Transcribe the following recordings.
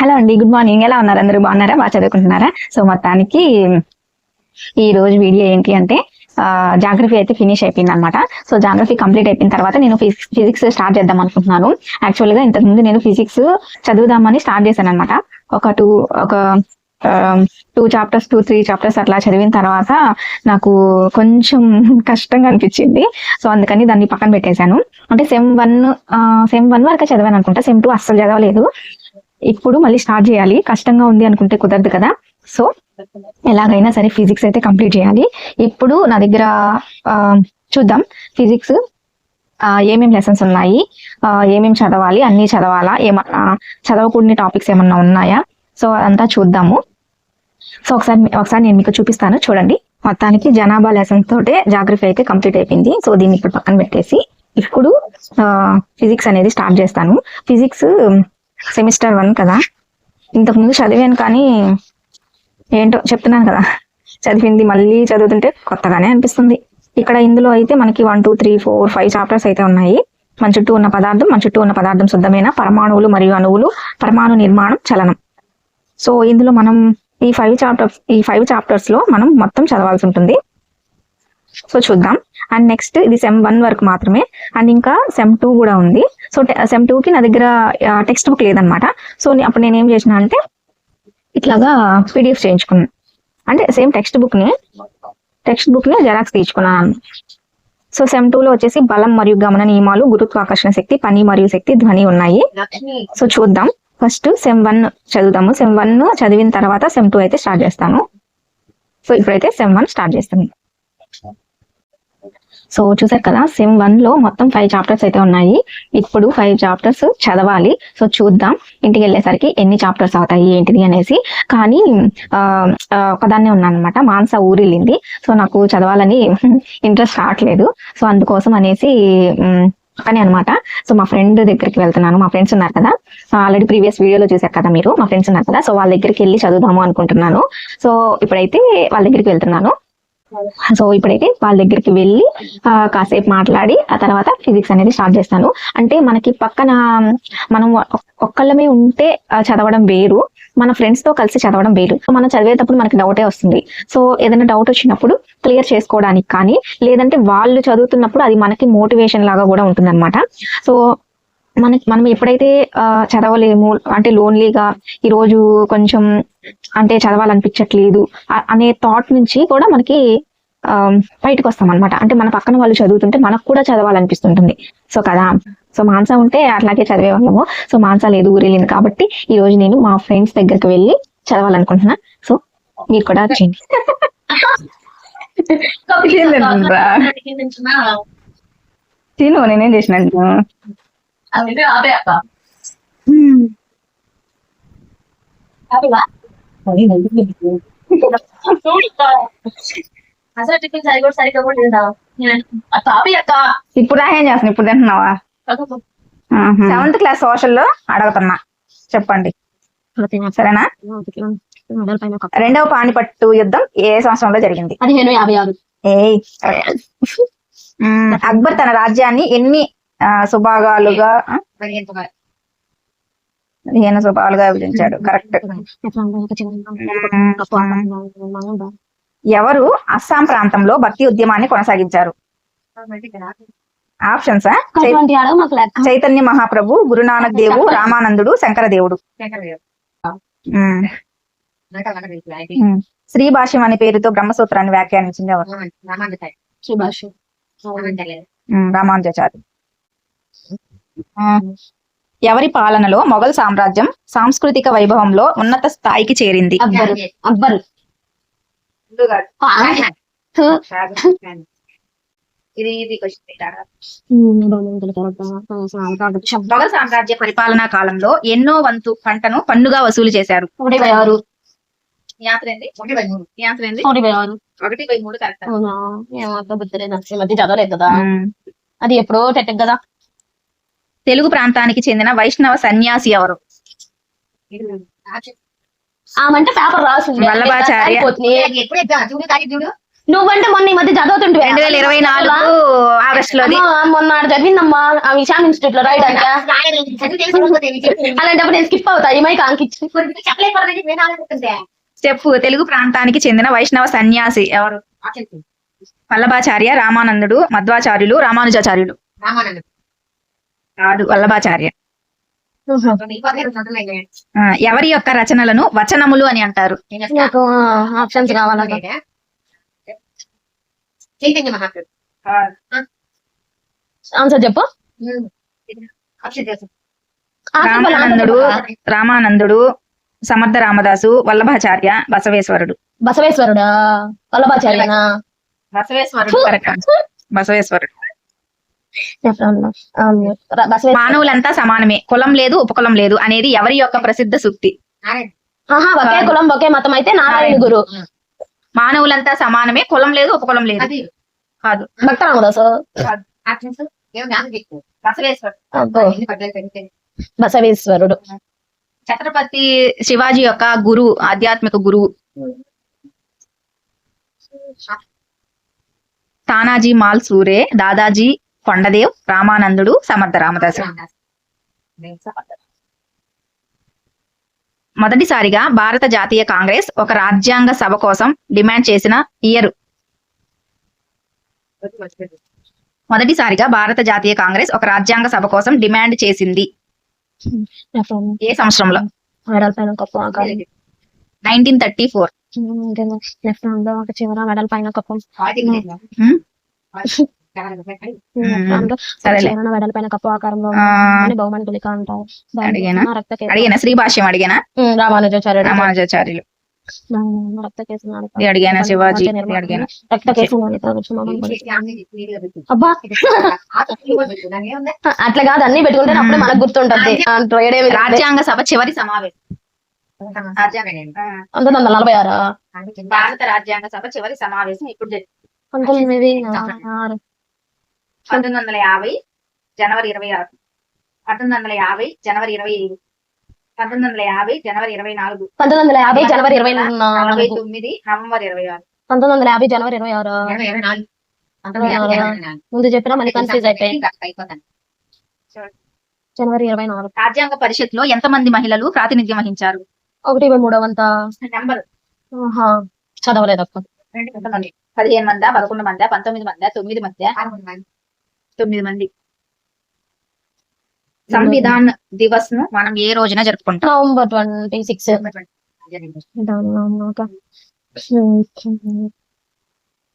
Hello అండి, good morning. ఎలా ఉన్నారు? అందరూ బాగున్నారా? బాగా చదువుకుంటున్నారా? సో మొత్తానికి ఈ రోజు వీడియో ఏంటి అంటే జాగ్రఫీ అయితే ఫినిష్ అయిపోయింది అనమాట. సో జాగ్రఫీ కంప్లీట్ అయిపోయిన తర్వాత నేను ఫిజిక్స్ స్టార్ట్ చేద్దాం అనుకుంటున్నాను. యాక్చువల్ గా ఇంతకుముందు నేను ఫిజిక్స్ చదువుదామని స్టార్ట్ చేశాను అనమాట. ఒక టూ చాప్టర్స్ 2-3 చాప్టర్స్ అట్లా చదివిన తర్వాత నాకు కొంచెం కష్టంగా అనిపించింది. సో అందుకని దాన్ని పక్కన పెట్టేశాను. అంటే సెమ్ వన్ వరకు చదివాను అనుకుంటా. సెమ్ 2 అస్సలు చదవలేదు. ఇప్పుడు మళ్ళీ స్టార్ట్ చేయాలి. కష్టంగా ఉంది అనుకుంటే కుదరదు కదా. సో ఎలాగైనా సరే ఫిజిక్స్ అయితే కంప్లీట్ చేయాలి. ఇప్పుడు నా దగ్గర చూద్దాం ఫిజిక్స్ ఏమేమి లెసన్స్ ఉన్నాయి, ఏమేమి చదవాలి, అన్ని చదవాలా, చదవకూడని టాపిక్స్ ఏమన్నా ఉన్నాయా, సో అదంతా చూద్దాము. సో ఒకసారి నేను మీకు చూపిస్తాను, చూడండి. మొత్తానికి జనాభా లెసన్స్ తోటే జాగ్రఫీ అయితే కంప్లీట్ అయిపోయింది. సో దీన్ని ఇప్పుడు పక్కన పెట్టేసి ఇప్పుడు ఫిజిక్స్ అనేది స్టార్ట్ చేస్తాను. ఫిజిక్స్ సెమిస్టర్ 1 కదా, ఇంతకుముందు చదివాను కానీ ఏంటో చెప్తున్నాను కదా, చదివింది మళ్ళీ చదువుతుంటే కొత్తగానే అనిపిస్తుంది. ఇక్కడ ఇందులో అయితే మనకి 1, 2, 3, 4, 5 చాప్టర్స్ అయితే ఉన్నాయి. మన చుట్టూ ఉన్న పదార్థం శుద్ధమైన పరమాణువులు మరియు అణువులు, పరమాణు నిర్మాణం, చలనం. సో ఇందులో మనం ఈ 5 చాప్టర్స్ లో మనం మొత్తం చదవాల్సి ఉంటుంది. సో చూద్దాం. అండ్ నెక్స్ట్ ఇది సెమ్ 1 వరకు మాత్రమే. అండ్ ఇంకా సెమ్ 2 కూడా ఉంది. సో సెమ్ 2 కి నా దగ్గర టెక్స్ట్ బుక్ లేదనమాట. సో అప్పుడు నేను ఏం చేసిన అంటే ఇట్లాగా పీడిఎఫ్ చేయించుకున్నాను. అంటే సేమ్ టెక్స్ట్ బుక్ ని జెరాక్స్ తీయించుకున్నాను. సో సెమ్ 2 లో వచ్చేసి బలం మరియు గమన నియమాలు, గురుత్వాకర్షణ శక్తి, పని మరియు శక్తి, ధ్వని ఉన్నాయి. సో చూద్దాం. ఫస్ట్ సెమ్ 1 చదువుతాము. సెమ్ 1 చదివిన తర్వాత సెమ్ 2 అయితే స్టార్ట్ చేస్తాను. సో ఇప్పుడైతే సెమ్ 1 స్టార్ట్ చేస్తాను. సో చూసారు కదా, సెమ్ 1 లో మొత్తం 5 చాప్టర్స్ అయితే ఉన్నాయి. ఇప్పుడు 5 చాప్టర్స్ చదవాలి. సో చూద్దాం ఇంటికి వెళ్ళేసరికి ఎన్ని చాప్టర్స్ అవుతాయి ఏంటిది అనేసి. కానీ ఒకదాన్నే ఉన్నాను అనమాట. మానస ఊరెళ్ళింది. సో నాకు చదవాలని ఇంట్రెస్ట్ రావట్లేదు. సో అందుకోసం అనేసి కానీ అనమాట. సో మా ఫ్రెండ్ దగ్గరికి వెళ్తున్నాను. మా ఫ్రెండ్స్ ఉన్నారు కదా, ఆల్రెడీ ప్రీవియస్ వీడియోలో చూసారు కదా మీరు, మా ఫ్రెండ్స్ ఉన్నారు కదా. సో వాళ్ళ దగ్గరికి వెళ్ళి చదువుదాము అనుకుంటున్నాను. సో ఇప్పుడైతే వాళ్ళ దగ్గరికి వెళ్తున్నాను. సో ఇప్పుడైతే వాళ్ళ దగ్గరికి వెళ్ళి కాసేపు మాట్లాడి ఆ తర్వాత ఫిజిక్స్ అనేది స్టార్ట్ చేస్తాను. అంటే మనకి పక్కన మనం ఒక్కళ్ళమే ఉంటే చదవడం వేరు, మన ఫ్రెండ్స్ తో కలిసి చదవడం వేరు. సో మనం చదివేటప్పుడు మనకి డౌటే వస్తుంది. సో ఏదైనా డౌట్ వచ్చినప్పుడు క్లియర్ చేసుకోవడానికి కానీ, లేదంటే వాళ్ళు చదువుతున్నప్పుడు అది మనకి మోటివేషన్ లాగా కూడా ఉంటుంది అనమాట. సో మనం ఎప్పుడైతే చదవలేము అంటే లోన్లీగా ఈరోజు కొంచెం అంటే చదవాలనిపించట్లేదు అనే థాట్ నుంచి కూడా మనకి బయటకు వస్తాం అనమాట. అంటే మన పక్కన వాళ్ళు చదువుతుంటే మనకు కూడా చదవాలనిపిస్తుంటుంది. సో కదా, సో మానస ఉంటే అట్లాగే చదివేవాళ్ళము. సో మానస లేదు, ఊరెళ్ళింది. కాబట్టి ఈ రోజు నేను మా ఫ్రెండ్స్ దగ్గరికి వెళ్ళి చదవాలనుకుంటున్నా. సో మీరు కూడా వచ్చేయండి. తిను, నేనేం చేసినాను. ఇప్పుడు ఏం చేస్తున్నా? ఇప్పుడు తింటున్నావా? 7th క్లాస్ సోషల్ లో అడుగుతున్నా, చెప్పండి సరేనా? 2వ పానిపట్టు యుద్ధం ఏ సంవత్సరంలో జరిగింది? 1556. అక్బర్ తన రాజ్యాన్ని ఎన్ని సుభాగాలుగా 15 సుభాగాలుగా విభజించాడు. కరెక్ట్. ఎవరు అస్సాం ప్రాంతంలో భక్తి ఉద్యమాన్ని కొనసాగించారు? ఆప్షన్స్: చైతన్య మహాప్రభు, గురునానక్ దేవు, రామానందుడు, శంకరదేవుడు. శ్రీ భాష్యం అనే పేరుతో బ్రహ్మసూత్రాన్ని వ్యాఖ్యానించింది ఎవరు? రామానుజాచార్య. ఎవరి పాలనలో మొఘల్ సామ్రాజ్యం సాంస్కృతిక వైభవంలో ఉన్నత స్థాయికి చేరింది? అక్బర్. మొఘల్ సామ్రాజ్య పరిపాలనా కాలంలో ఎన్నో వంతు పంటను పన్నుగా వసూలు చేశారు? 1/6. అది ఎప్పుడో టెట్టెక్ కదా. తెలుగు ప్రాంతానికి చెందిన వైష్ణవ సన్యాసి ఎవరు? ఆమంటే పేపర్ రాసింది. వల్లభాచార్య. నువ్వంటే మొన్న ఈ మధ్య చదువుతుంటే 2024 ఆగస్టు లోది. మొన్న ఆడ చదివిందమ్మా ఆ విశాల్ ఇన్స్టిట్యూట్ లో రైట్ అంటే అలాంటప్పుడు నేను స్కిప్ అవుతా ఈ మైక్ అంకిచ్చి చెప్పు. తెలుగు ప్రాంతానికి చెందిన వైష్ణవ సన్యాసి ఎవరు? వల్లభాచార్య, రామానందుడు, మధ్వాచార్యులు, రామానుజాచార్యులు. కాదు, వల్లభాచార్య. ఎవరి యొక్క రచనలను వచనములు అని అంటారు? నాకు ఆప్షన్స్ కావాలా ఆన్సర్ చెప్పు రామానందుడు, సమర్థ రామదాసు, వల్లభాచార్య, బసవేశ్వరుడు. బసవేశ్వరుడా? వల్లభాచార్యనా? బసవేశ్వరుడు కరెక్ట్. బసవేశ్వరుడు. బసవేశ్వర మానవులంతా సమానమే, కులం లేదు ఉపకులం లేదు అనేది ఎవరి యొక్క ప్రసిద్ధ సూక్తి? ఒకే కులం ఒకే మతం అయితే నారాయణ గురు. మానవులంతా సమానమే, కులం లేదు ఉపకులం లేదు. కాదు, భక్త రామదాసు. బసవేశ్వరుడు. ఛత్రపతి శివాజీ యొక్క గురువు, ఆధ్యాత్మిక గురువు? తానాజీ మాల్ సూరే, దాదాజీ కొండదేవ్, రామానందుడు, సమర్థ రామదాసు. మొదటిసారిగా భారత జాతీయ కాంగ్రెస్ ఒక రాజ్యాంగ సభ కోసం డిమాండ్ చేసిన ఇయర్? మొదటిసారిగా భారత జాతీయ కాంగ్రెస్ ఒక రాజ్యాంగ సభ కోసం డిమాండ్ చేసింది ఏ సంవత్సరంలో? 1934. చివర మెడల్ పైన కప్పం. వెడల పైన కప్పు ఆకారంలో బహుమతి గుళిక అంటారు. అడిగిన శ్రీభాష్యం అడిగిన రామానుజాచార్యులు అడిగాను. శివాజీ అడిగాను. అబ్బా అట్లా కాదు, అన్ని పెట్టుకుంటే అప్పుడే మనకు గుర్తుంటది. రాజ్యాంగ సభ చివరి సమావేశం 1946. భారత రాజ్యాంగ సభ చివరి సమావేశం ఇప్పుడు 1950 జనవరి 26, 1950 జనవరి 25, 1950 జనవరి 24, 1950 జనవరి 24, 1949 నవంబర్ 26, 1950 జనవరి 26. ముందు చెప్పినా మళ్ళీ కన్ఫ్యూజ్ అయిపోయి. జనవరి 24. రాజ్యాంగ పరిషత్ లో ఎంత మంది మహిళలు ప్రాతినిధ్యం వహించారు? 1/3 నెంబర్ చదవలేదు అక్క. 15 మందా, 11 మందా, 19 మందా, 9 మందా? 9 మంది. సంవిధాన్ దివస్ ను మనం ఏ రోజున జరుపుకుంటాం? నవంబర్ 26.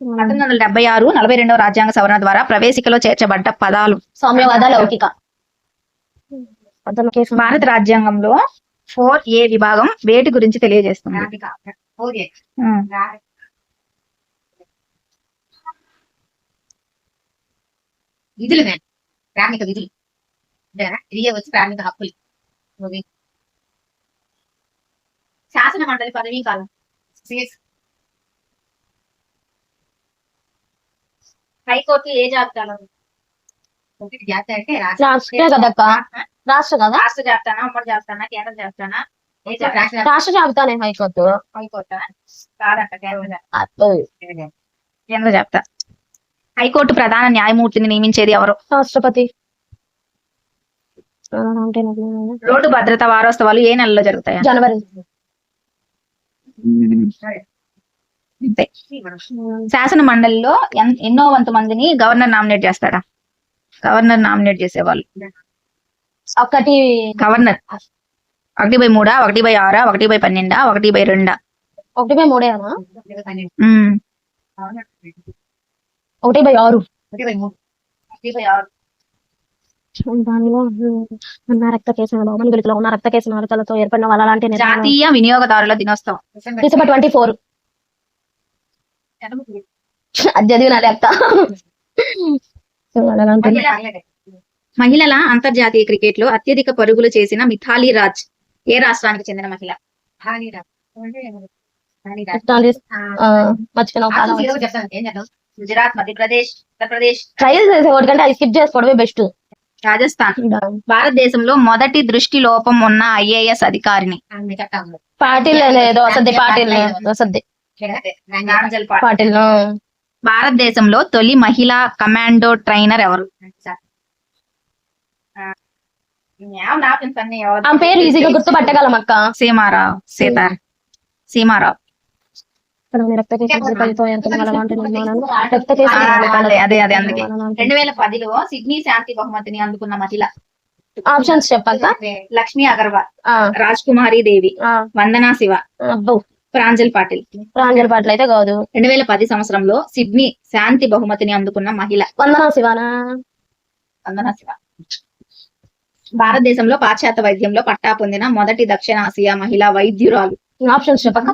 1976 42వ రాజ్యాంగ సవరణ ద్వారా ప్రవేశికలో చేర్చబడ్డ పదాలు? సామ్యవాద, లౌకిక. భారత రాజ్యాంగంలో 4A విభాగం వేటి గురించి తెలియజేస్తుంది? విధులు, ప్రాథమిక విధులు వచ్చి ప్రాథమిక హక్కులు. శాసన మండలి పదవీ కాలం? హైకోర్టు ఏ జాబితాలో? జాబితా అంటే రాష్ట్ర కదక్క. రాష్ట్ర కదా? రాష్ట్ర జాబితానా, ఉమ్మడి జాబితానా, కేంద్ర జాబితానా? రాష్ట్ర జాబితానే హైకోర్టు. హైకోర్టు కాదంట, కేంద్ర జాబితా. హైకోర్టు ప్రధాన న్యాయమూర్తిని నియమించేది ఎవరు? రాష్ట్రపతి. రోడ్డు భద్రతా వారోత్సవాలు ఏ నెలలో జరుగుతాయి? జనవరి. శాసన మండలిలో ఎన్నో వంతు మందిని గవర్నర్ నామినేట్ చేస్తాడా? గవర్నర్ నామినేట్ చేసేవాళ్ళు ఒకటి గవర్నర్ 1/3, 1/6, 1/12, 1/2? 1/3. 1/6. దానిలో ఉన్న రక్త కేసులు, బహుమతి గుళికలో ఉన్న రక్త కేసు నాలుకలతో ఏర్పడిన వాళ్ళ లాంటి జాతీయ వినియోగదారుల దినోత్సవం? డిసెంబర్ 24. అది చదివిన లెక్క. మహిళల అంతర్జాతీయ క్రికెట్ లో అత్యధిక పరుగులు చేసిన మిథాలీ రాజ్ ఏ రాష్ట్రానికి చెందిన మహిళ? గుజరాత్, మధ్యప్రదేశ్, ఉత్తరప్రదేశ్. ట్రయల్ చేసే ఒకటికంటే అది స్కిప్ చేసుకోవడమే బెస్ట్. రాజస్థాన్. భారతదేశంలో మొదటి దృష్టి లోపం ఉన్న IAS అధికారిని? పాటిల్ ఏదో వసద్ది. పాటిల్ వసద్ది. పాటిల్. భారతదేశంలో తొలి మహిళా కమాండో ట్రైనర్ ఎవరు? ఆమె పేరు ఈజీగా గుర్తుపట్టగలం అక్క. సీమారావు సీమారావు రక్త కేసులు ఫలితం ఎంత అలాంటి నిర్మాణాలు రక్త కేసులు అదే అందుకే 2010లో సిడ్నీ శాంతి బహుమతిని అందుకున్న మహిళ. ఆప్షన్స్ చెప్పాక. లక్ష్మీ అగర్వాల్, రాజ్ కుమారి దేవి, వందనా శివ, అబ్బో ప్రాంజల్ పాటిల్. ప్రాంజల్ పాటలు అయితే కాదు. 2010 సంవత్సరంలో సిడ్నీ శాంతి బహుమతిని అందుకున్న మహిళ. వందనా శివానా? వందనా శివ. భారతదేశంలో పాశ్చాత్య వైద్యంలో పట్టా పొందిన మొదటి దక్షిణ ఆసియా మహిళా వైద్యురాలు. ఆప్షన్స్ చెప్పక.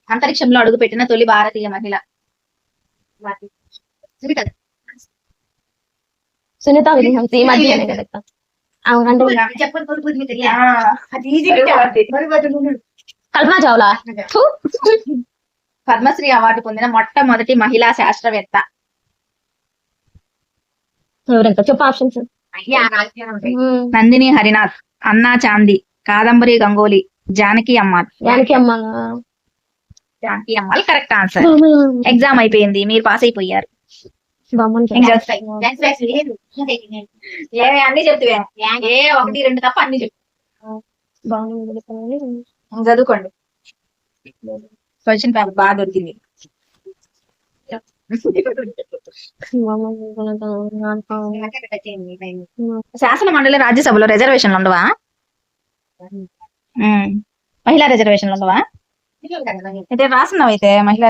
అంతరిక్షంలో అడుగుపెట్టిన తొలి భారతీయ మహిళ. సునీత విలియమ్స్. ఈ మధ్య కల్పనా చావ్లా. పద్మశ్రీ అవార్డు పొందిన మొట్టమొదటి మహిళా శాస్త్రవేత్త. ఎవరంట చెప్పు ఆప్షన్స్. నందిని హరినాథ్, అన్నా చాంది, కాదంబరి గంగోలీ, జానకి అమ్మాల్. జానకి అమ్మ. Janaki అమ్మాల్ correct answer. ఎగ్జామ్ అయిపోయింది, మీరు పాస్ అయిపోయారు. అన్ని చెప్తే ఏ 1, 2 తప్ప అన్ని చెప్పు. చదువుకోండి. క్వశ్చన్ పేపర్ బాగా దొరికింది. శాసన మండలి రాజ్యసభలో రిజర్వేషన్లు ఉండవా? మహిళా రిజర్వేషన్లు ఉండవా? అయితే రాస్తున్నావు అయితే మహిళా